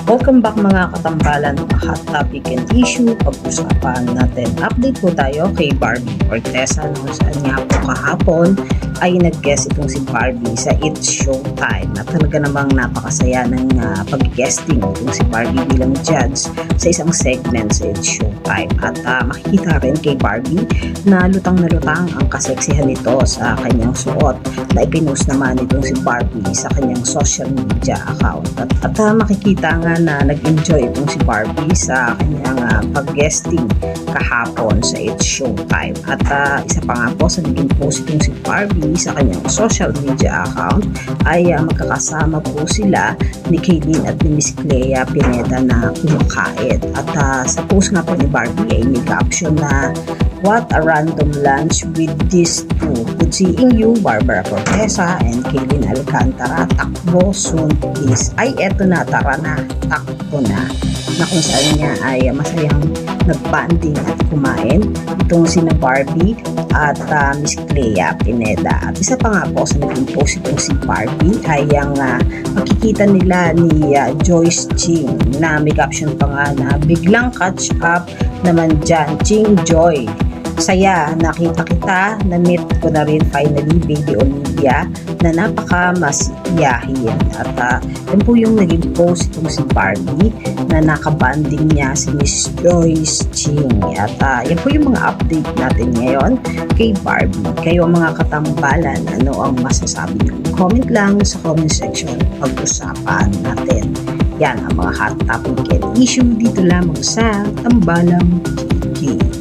Welcome back mga katambalan, mga hot topic and issue. Pag-usapan natin, update po tayo kay Barbie Fortesa kung saan nga po kahapon ay nag-guest itong si Barbie sa It's Showtime. At talaga namang napakasaya ng pag-guesting itong si Barbie bilang judge sa isang segment sa It's Showtime. At makikita rin kay Barbie na lutang ang kaseksihan nito sa kanyang suot na ipinost naman itong si Barbie sa kanyang social media account. At makikita nga na nag-enjoy itong si Barbie sa kanyang pag-guesting kahapon sa It's Showtime. At isa pa nga po sa naging post itong si Barbie sa kanyang social media account ay magkakasama po sila ni Kaylin at ni Miss Clea Pineda na kumakain. At sa post nga po ni Barbie ay may caption na "What a random lunch with these two. Good seeing you, Barbara Fortesa and Kaylin Alcantara. Takbo soon please." Ay, eto na, tara na, takbo na. Na kung saan niya ay masayang nag-banding at kumain itong sina Barbie at Miss Clea Pineda. At isa pa nga po sa naging post itong si Barbie ay ang makikita nila ni Joyce Ching na may caption pa nga na "Biglang catch up naman dyan, Ching Joy. Saya, nakita kita, na-meet ko na rin finally, baby Olivia, na napaka-masiyahin." At yan po yung naging post itong si Barbie na nakabanding niya si Miss Joyce Ching. At yan po yung mga update natin ngayon kay Barbie. Kayo mga katambalan, ano ang masasabi niyo? Comment lang sa comment section, pag-usapan natin. Yan ang mga hot topic and issue dito lamang sa Tambalang GG.